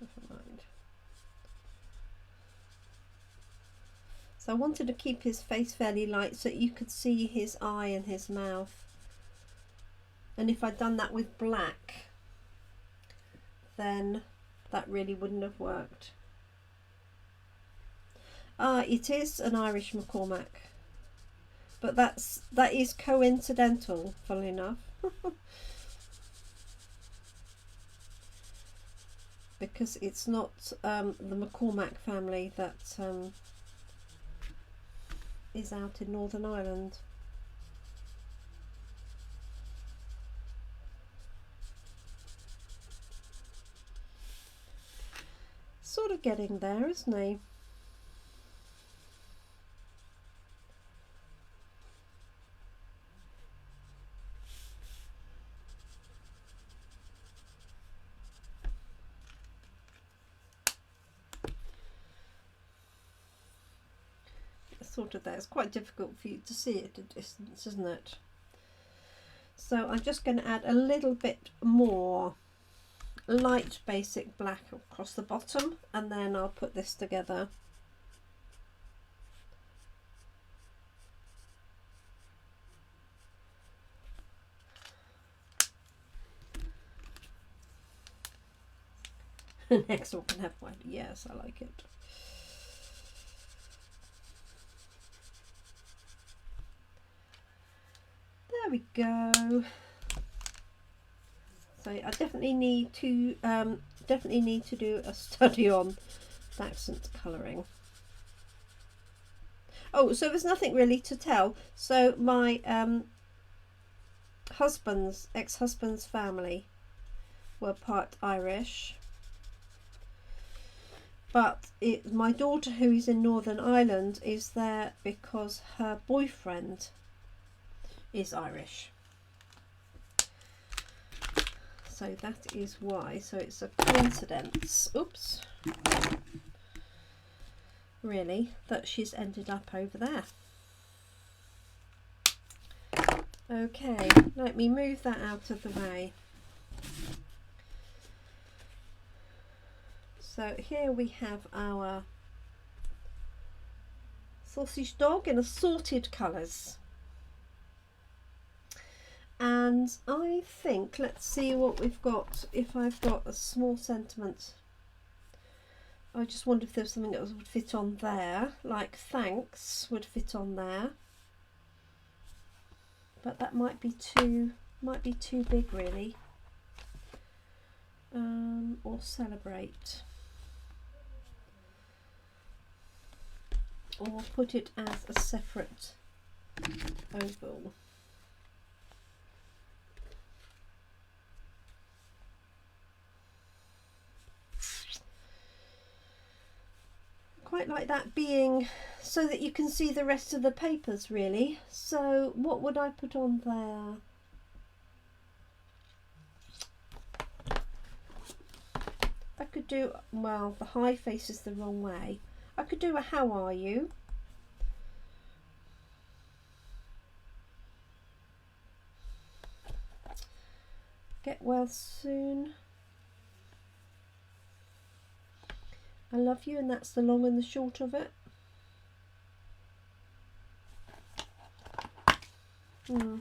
Never mind. So I wanted to keep his face fairly light so you could see his eye and his mouth. And if I'd done that with black, then that really wouldn't have worked. It is an Irish McCormack. But that is coincidental, funnily enough. Because it's not the McCormack family that is out in Northern Ireland. Sort of getting there, isn't he? Sort of there. It's quite difficult for you to see it at a distance, isn't it? So I'm just going to add a little bit more light basic black across the bottom, and then I'll put this together. Next one can have white. Yes, I like it. There we go. So I definitely need to do a study on Dachshund colouring. Oh, so there's nothing really to tell. So my ex-husband's family were part Irish, but my daughter, who is in Northern Ireland, is there because her boyfriend is Irish. So that is why. So it's a coincidence, oops, really, that she's ended up over there. Okay, let me move that out of the way. So here we have our sausage dog in assorted colours. And I think, let's see what we've got. If I've got a small sentiment, I just wonder if there's something that would fit on there, like thanks would fit on there, but that might be too big really. Or celebrate, or put it as a separate oval. quite like that being so that you can see the rest of the papers really. So what would I put on there? I could do, well, the high faces the wrong way. I could do a how are you? Get well soon. I love you, and that's the long and the short of it. Hmm.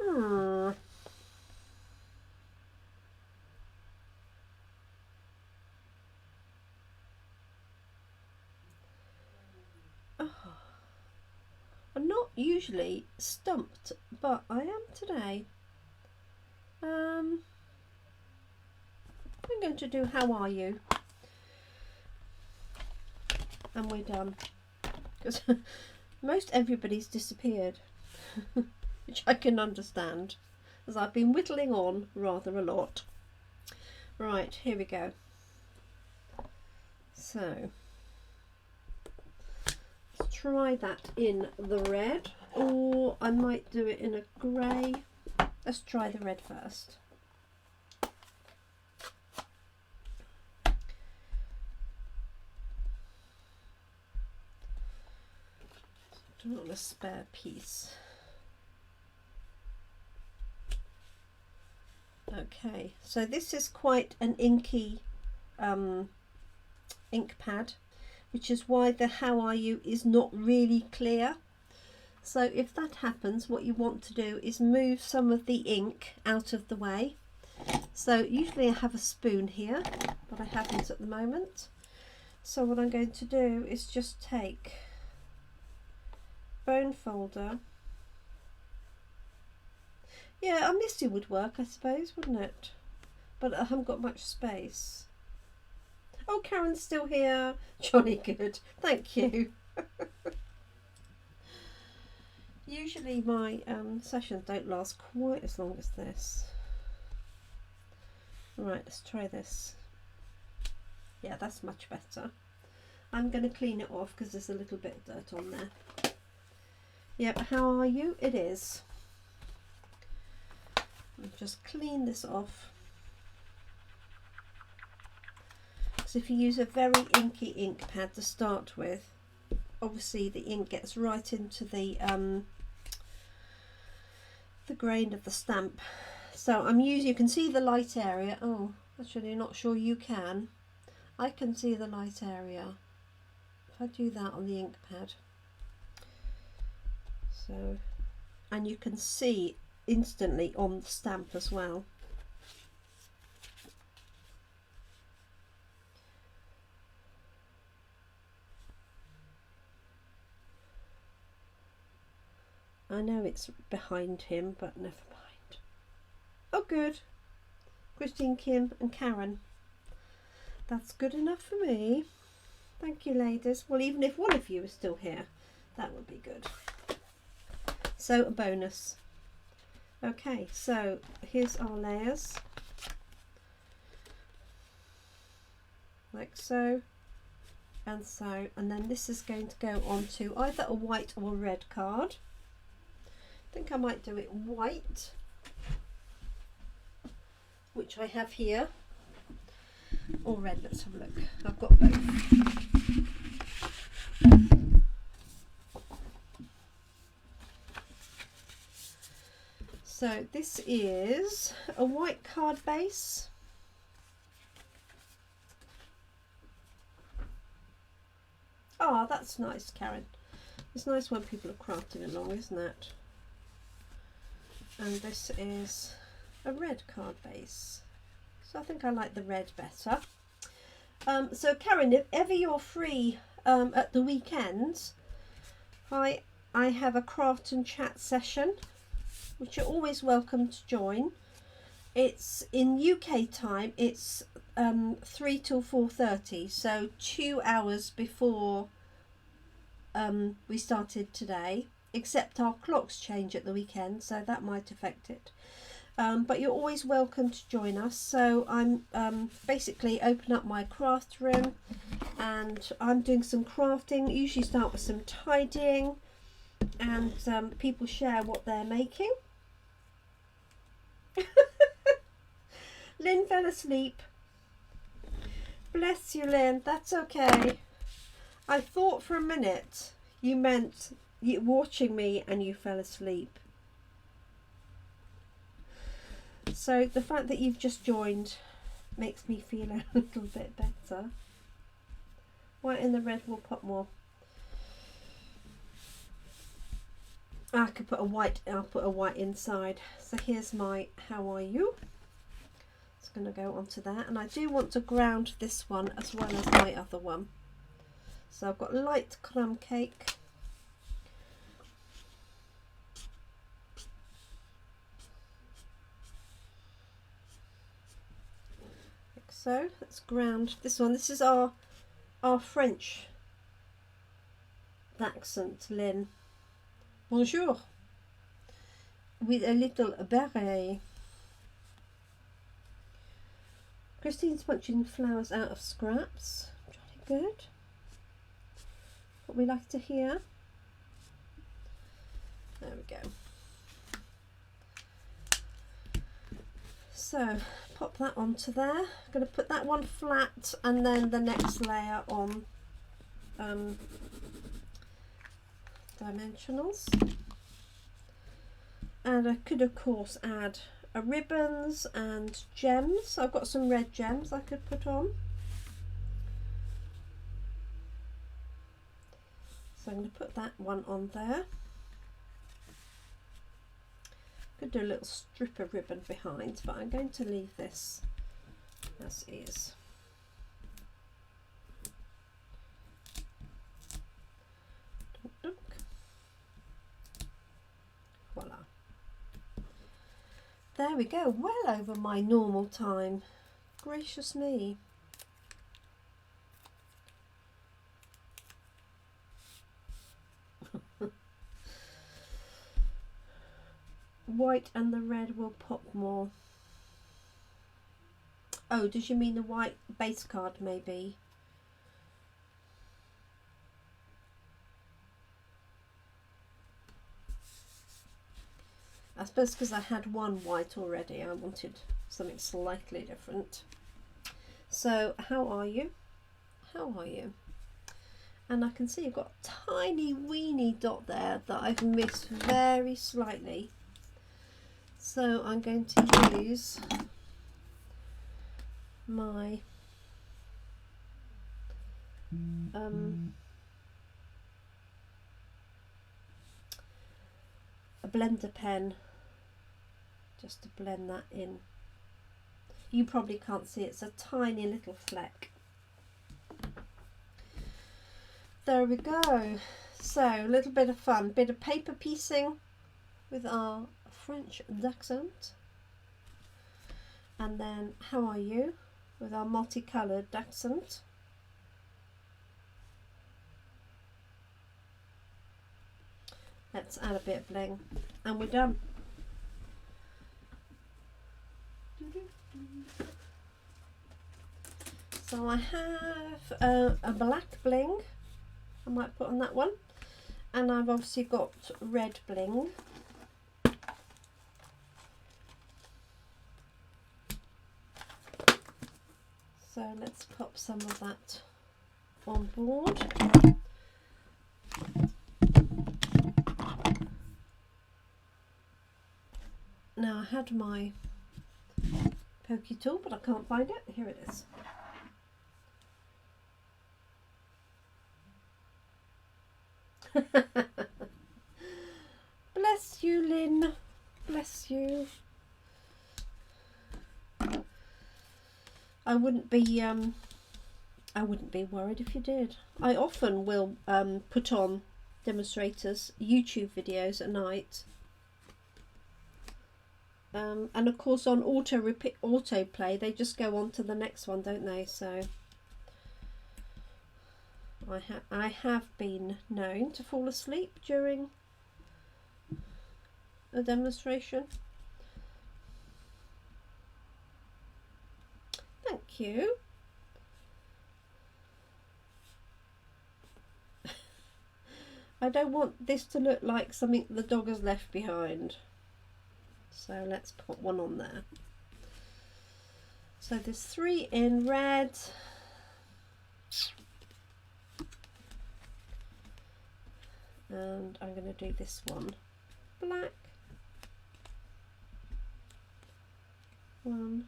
Hmm. Oh. I'm not usually stumped, but I am today. I'm going to do how are you? And we're done. Because most everybody's disappeared. Which I can understand, as I've been whittling on rather a lot. Right, here we go. So let's try that in the red, or I might do it in a grey. Let's try the red first. Do want a spare piece. Okay, so this is quite an inky ink pad, which is why the how are you is not really clear. So if that happens, what you want to do is move some of the ink out of the way. So usually I have a spoon here, but I haven't at the moment. So what I'm going to do is just take bone folder. Yeah, a misty would work, I suppose, wouldn't it? But I haven't got much space. Oh, Karen's still here. Jolly good. Thank you. Usually my sessions don't last quite as long as this. Right, let's try this. Yeah, that's much better. I'm going to clean it off because there's a little bit of dirt on there. Yep, how are you? It is. I'll just clean this off. Because if you use a very inky ink pad to start with, obviously the ink gets right into the grain of the stamp. So I'm using, you can see the light area. Oh, actually not sure you can. I can see the light area. If I do that on the ink pad. So, and you can see instantly on the stamp as well. I know it's behind him, but never mind. Oh good. Christine, Kim and Karen. That's good enough for me. Thank you, ladies. Well, even if one of you is still here, that would be good. So a bonus. Okay, so here's our layers. Like so. And so. And then this is going to go onto either a white or a red card. I think I might do it white, which I have here, or red. Let's have a look. I've got both. So this is a white card base. Ah, that's nice, Karen. It's nice when people are crafting along, isn't it? And this is a red card base. So I think I like the red better. So Karen, if ever you're free at the weekends, I have a craft and chat session, which you're always welcome to join. It's in UK time, it's 3 till 4:30, so 2 hours before we started today, except our clocks change at the weekend, so that might affect it. but you're always welcome to join us. So I'm basically open up my craft room, and I'm doing some crafting. Usually start with some tidying, and people share what they're making. Lynn fell asleep. Bless you, Lynn. That's okay. I thought for a minute you meant you watching me and you fell asleep. So the fact that you've just joined makes me feel a little bit better. White and the red will pop more. I could put a white, I'll put a white inside. So here's my how are you. It's going to go onto that, and I do want to ground this one as well as my other one. So I've got light crumb cake. Like so, let's ground this one. This is our French accent, Lynn. Bonjour. With a little beret. Christine's punching flowers out of scraps. Jolly good. What we like to hear. There we go. So pop that onto there. I'm going to put that one flat, and then the next layer on dimensionals. And I could of course add ribbons and gems. I've got some red gems I could put on. So I'm going to put that one on there. Could do a little strip of ribbon behind, but I'm going to leave this as is. Dunk, dunk. Voila. There we go, well over my normal time. Gracious me. White and the red will pop more. Oh, does you mean the white base card maybe? I suppose because I had one white already, I wanted something slightly different. So, how are you? How are you? And I can see you've got a tiny weeny dot there that I've missed very slightly. So I'm going to use my a blender pen just to blend that in. You probably can't see it, it's a tiny little fleck. There we go. So a little bit of fun, bit of paper piecing with our French Dachshund, and then how are you with our multicoloured Dachshund. Let's add a bit of bling and we're done. So I have a black bling I might put on that one, and I've obviously got red bling. So let's pop some of that on board. Now I had my pokey tool, but I can't find it. Here it is. Bless you, Lynn. Bless you. I wouldn't be worried if you did. I often will put on demonstrators YouTube videos at night, and of course on autoplay they just go on to the next one, don't they? So I have been known to fall asleep during a demonstration. Thank you. I don't want this to look like something the dog has left behind. So let's put one on there. So there's 3 in red. And I'm going to do this one black. 1,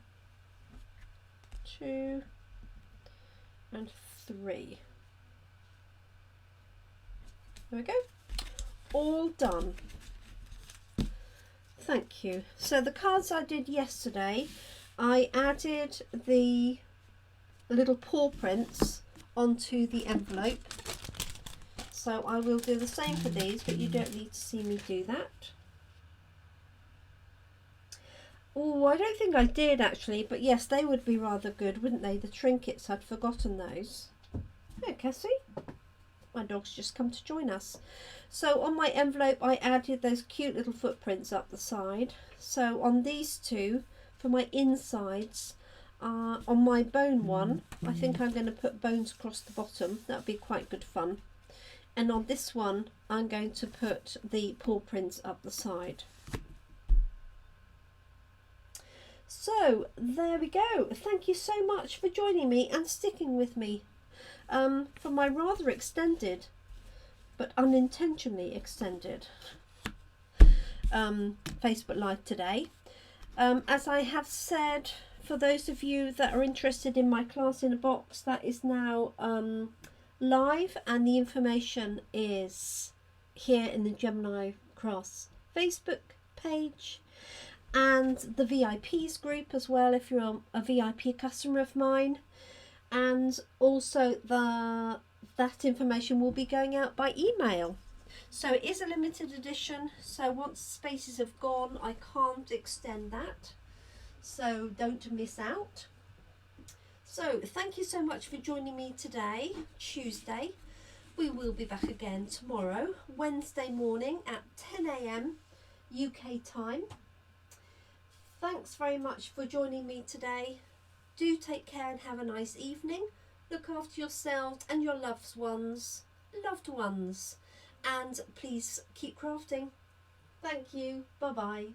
2, and 3. There we go. All done. Thank you. So the cards I did yesterday, I added the little paw prints onto the envelope. So I will do the same for these, but you don't need to see me do that. Oh, I don't think I did actually, but yes, they would be rather good, wouldn't they? The trinkets, I'd forgotten those. Hey, Cassie. My dog's just come to join us. So on my envelope, I added those cute little footprints up the side. So on these two, for my insides, on my bone one, I think I'm going to put bones across the bottom. That would be quite good fun. And on this one, I'm going to put the paw prints up the side. So there we go. Thank you so much for joining me and sticking with me for my rather extended, but unintentionally extended Facebook Live today. As I have said, for those of you that are interested in my class in a box, that is now live, and the information is here in the Gemini Crafts Facebook page and the VIPs group as well if you're a VIP customer of mine, and also that information will be going out by email. So it is a limited edition, so once spaces have gone I can't extend that, so don't miss out. So thank you so much for joining me today, Tuesday. We will be back again tomorrow, Wednesday morning at 10 AM UK time. Thanks very much for joining me today. Do take care and have a nice evening. Look after yourselves and your loved ones, and please keep crafting. Thank you. Bye bye.